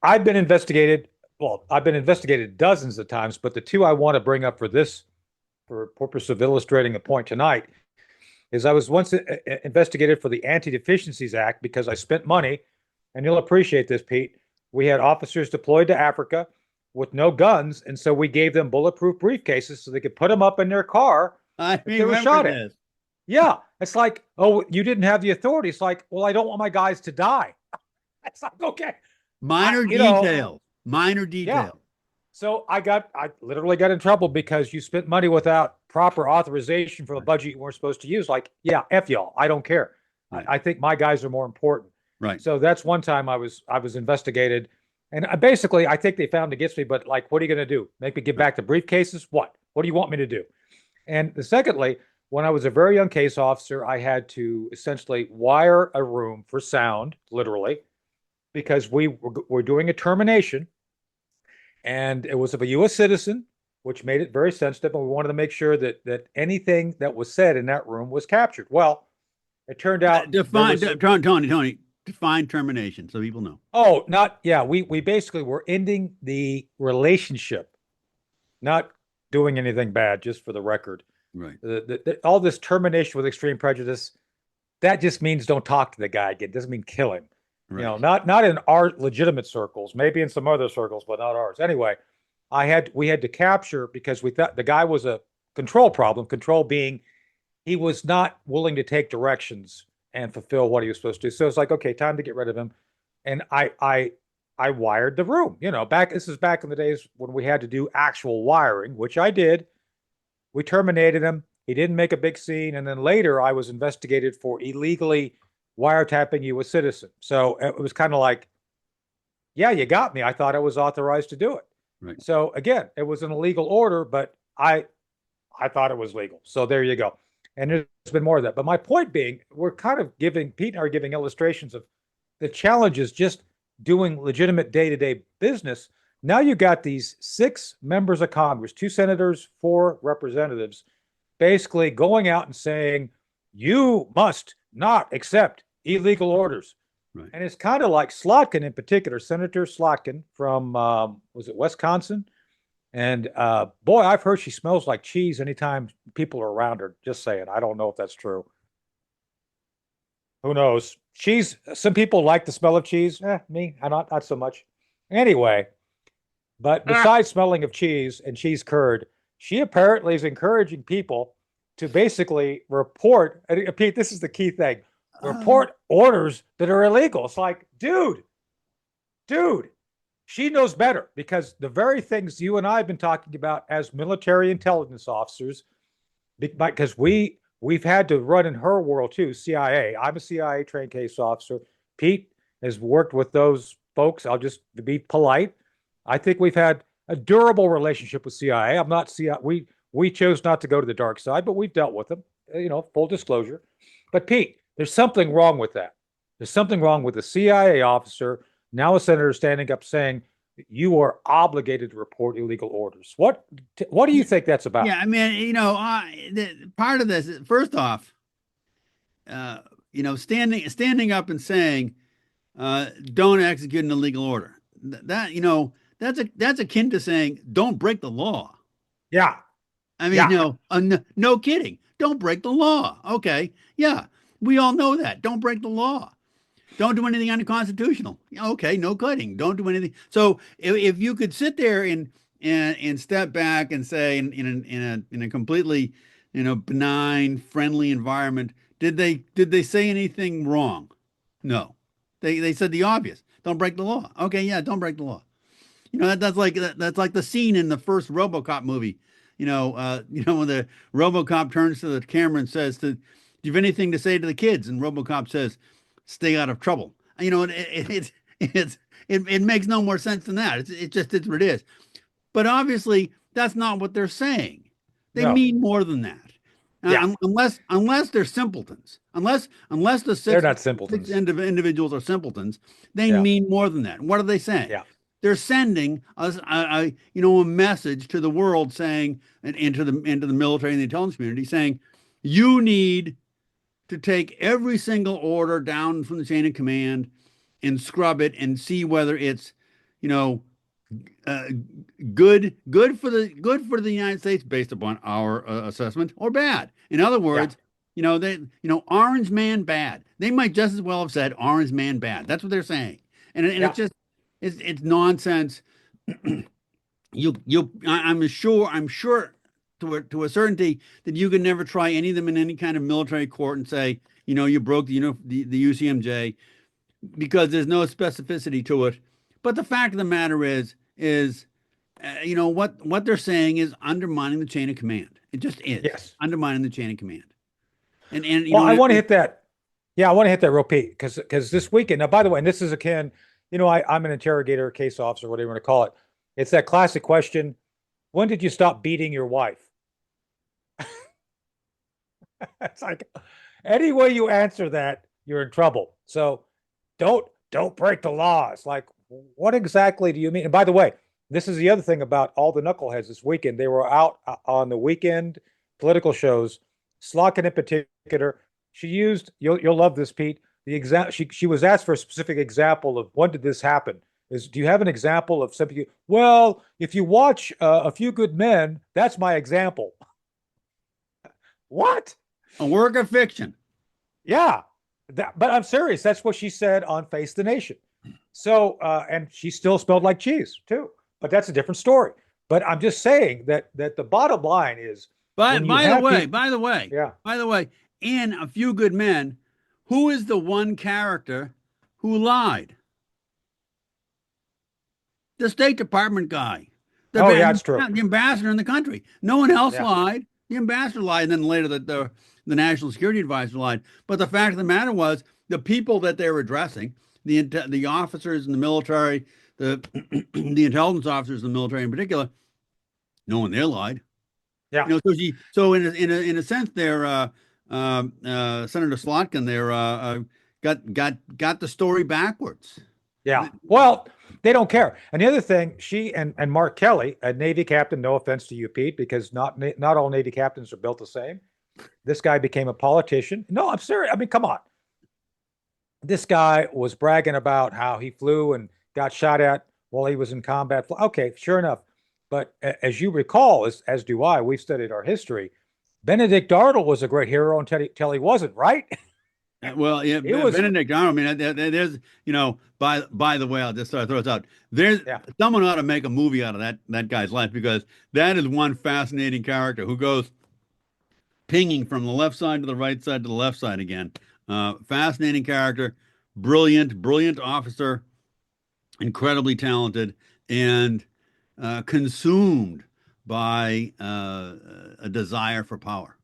I've been investigated. Well, I've been investigated dozens of times, but the two I want to bring up for purpose of illustrating the point tonight, is I was once investigated for the Anti-Deficiencies Act because I spent money, and you'll appreciate this, Pete. We had officers deployed to Africa with no guns, and so we gave them bulletproof briefcases so they could put them up in their car I if they were remember shot at. this. Yeah, it's like, oh, you didn't have the authority. It's like, well, I don't want my guys to die. It's like, okay, Minor you know, detail. Minor yeah. detail. So I literally got in trouble because you spent money without proper authorization for the Right. budget you weren't supposed to use. Like, yeah, F y'all. I don't care. Right. I think my guys are more important. Right. So that's one time I was investigated, and basically I think they found against me. But like, what are you going to do? Make me give Right. back the briefcases? What do you want me to do? And secondly, when I was a very young case officer, I had to essentially wire a room for sound, literally, because were doing a termination, and it was of a U.S. citizen, which made it very sensitive, and we wanted to make sure that anything that was said in that room was captured. Well, it turned out there Define, was some. Tony, define termination so people know. Oh, not yeah. We basically were ending the relationship, not doing anything bad, just for the record. Right. All this termination with extreme prejudice, that just means don't talk to the guy again. It doesn't mean kill him. Right. Not in our legitimate circles, maybe in some other circles, but not ours. Anyway, we had to capture because we thought the guy was a control problem. Control being he was not willing to take directions and fulfill what he was supposed to do. So it's like, okay, time to get rid of him. And I wired the room. This is back in the days when we had to do actual wiring, which I did. We terminated him. He didn't make a big scene, and then later I was investigated for illegally wiretapping you a citizen. So it was kind of like, yeah, you got me. I thought I was authorized to do it. Right. So again, it was an illegal order, but I thought it was legal. So there you go. And there's been more of that. But my point being, we're kind of giving Pete and I are giving illustrations of the challenges just doing legitimate day-to-day business. Now you got these 6 members of Congress, 2 senators, 4 representatives, basically going out and saying, you must not accept illegal orders. Right. And it's kind of like Slotkin in particular, Senator Slotkin from, was it Wisconsin? And boy, I've heard she smells like cheese anytime people are around her. Just saying. I don't know if that's true. Who knows? Cheese, some people like the smell of cheese. Me, I not so much. Anyway, but besides smelling of cheese and cheese curd, she apparently is encouraging people to basically report. Pete, this is the key thing: report orders that are illegal. It's like, dude, she knows better because the very things you and I have been talking about as military intelligence officers, because we've had to run in her world too. CIA. I'm a CIA trained case officer. Pete has worked with those folks. I'll just be polite. I think we've had a durable relationship with CIA. I'm not CIA. We chose not to go to the dark side, but we've dealt with them. Full disclosure. But Pete, there's something wrong with that. There's something wrong with the CIA officer, now a senator, standing up saying you are obligated to report illegal orders. What do you think that's about? Yeah, I mean, part of this, first off, standing up and saying, don't execute an illegal order. That's akin to saying, don't break the law. Yeah. I mean, no kidding. Don't break the law. Okay. Yeah. We all know that. Don't break the law. Don't do anything unconstitutional. Okay. No kidding. Don't do anything. So if you could sit there and step back and say in a completely, benign, friendly environment, did they say anything wrong? No. They said the obvious. Don't break the law. Okay. Yeah. Don't break the law. That's like the scene in the first RoboCop movie. When the RoboCop turns to the camera and says, "Do you have anything to say to the kids?" And RoboCop says, "Stay out of trouble." It makes no more sense than that. It's what it is. But obviously, that's not what they're saying. They mean more than that. Yeah. Unless they're simpletons, unless the They're six not simpletons. individuals are simpletons, they Yeah. mean more than that. What are they saying? Yeah. They're sending us a message to the world saying, and into the military and the intelligence community saying, you need to take every single order down from the chain of command and scrub it and see whether it's you know, uh, good for the United States based upon our assessment, or bad. In other Yeah. words, orange man bad. They might just as well have said orange man bad. That's what they're saying, and Yeah. it's just it's nonsense. I'm sure to a certainty that you could never try any of them in any kind of military court and say, you broke the UCMJ, because there's no specificity to it. But the fact of the matter is what they're saying is undermining the chain of command. It just is Yes. undermining the chain of command. And Well, I want to hit that. Yeah, I want to hit that real Pete, because this weekend. Now, by the way, and this is akin. I'm an interrogator, case officer, whatever you want to call it. It's that classic question: when did you stop beating your wife? It's like any way you answer that, you're in trouble. So don't break the law. It's like, what exactly do you mean? And by the way, this is the other thing about all the knuckleheads this weekend. They were out on the weekend political shows. Slotkin in particular, she used, you'll love this, Pete. The example, she was asked for a specific example of when did this happen. Do you have an example of something? Well, if you watch A Few Good Men, that's my example. What? a work of fiction. Yeah, but I'm serious. That's what she said on Face the Nation. So, and she still smelled like cheese too. But that's a different story. But I'm just saying that the bottom line is, By the way, yeah, in A Few Good Men, who is the one character who lied? The State Department guy. Yeah, it's true. The ambassador in the country. No one else Yeah. lied. The ambassador lied, and then later the national security advisor lied. But the fact of the matter was, the people that they were addressing, the officers in the military, the the intelligence officers in the military in particular, no one there lied. Yeah. So in a sense, there, Senator Slotkin there got the story backwards. Yeah. Well, they don't care. And the other thing, she and Mark Kelly, a Navy captain, no offense to you, Pete, because not all Navy captains are built the same. This guy became a politician. No, I'm serious. I mean, come on. This guy was bragging about how he flew and got shot at while he was in combat. Okay, sure enough. But as you recall, as do I, we've studied our history. Benedict Arnold was a great hero until he wasn't, right? Well, yeah, Benedict Arnold. I mean, there's, by the way, I'll just throw this out. Someone ought to make a movie out of that guy's life, because that is one fascinating character who goes pinging from the left side to the right side to the left side again. Fascinating character, brilliant officer, incredibly talented, and consumed by a desire for power.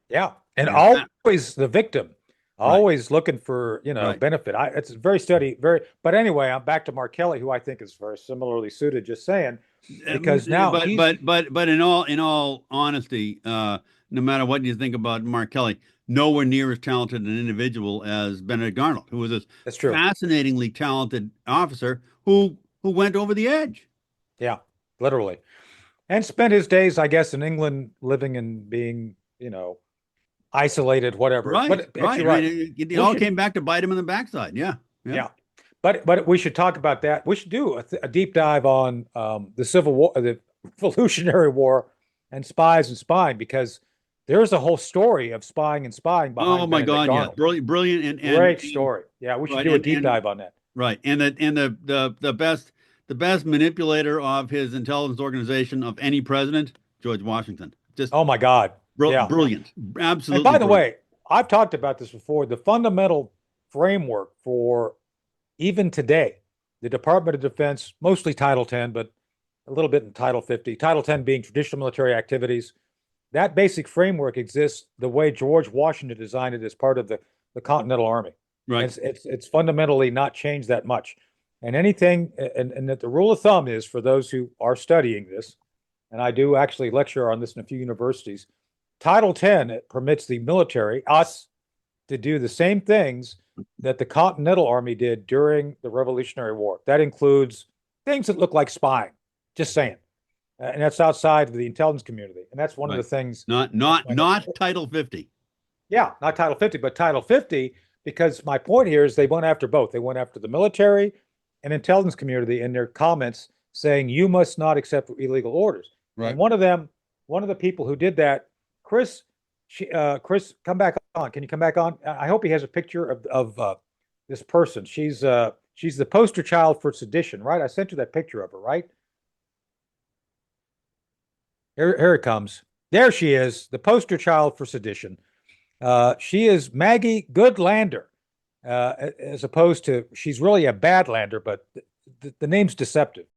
Yeah, and always the victim. Always looking for, benefit. It's very but anyway, I'm back to Mark Kelly, who I think is very similarly suited, just saying, because now but in all honesty, no matter what you think about Mark Kelly, nowhere near as talented an individual as Benedict Arnold, who was this fascinatingly talented officer who went over the edge. Yeah, literally. And spent his days, I guess, in England, living and being, isolated, whatever. Right. It all came back to bite him in the backside. Yeah. But we should talk about that. We should do a deep dive on the Civil War, the Revolutionary War, and spies and spying, because there's a whole story of spying and spying behind. Oh my God! Arnold. Yeah, brilliant and great story. Yeah, we should do a deep dive on that. Right, and the best manipulator of his intelligence organization of any president, George Washington. Just oh my God. Brilliant. Absolutely. And by the way, I've talked about this before. The fundamental framework for even today, the Department of Defense, mostly Title 10, but a little bit in Title 50, Title 10 being traditional military activities. That basic framework exists the way George Washington designed it as part of the Continental Army. Right. It's fundamentally not changed that much. And anything, and that the rule of thumb is, for those who are studying this, and I do actually lecture on this in a few universities, Title 10 permits the military, us, to do the same things that the Continental Army did during the Revolutionary War. That includes things that look like spying, just saying. And that's outside of the intelligence community. And that's one of the things. Not Title 50. Yeah, not Title 50, but Title 50, because my point here is they went after both. They went after the military an intelligence community in their comments saying you must not accept illegal orders. Right. And one of the people who did that, Chris, Chris, come back on. Can you come back on? I hope he has a picture of this person. She's the poster child for sedition, right? I sent you that picture of her, right? Here it comes. There she is, the poster child for sedition. She is Maggie Goodlander, as opposed to, she's really a Badlander, but the name's deceptive.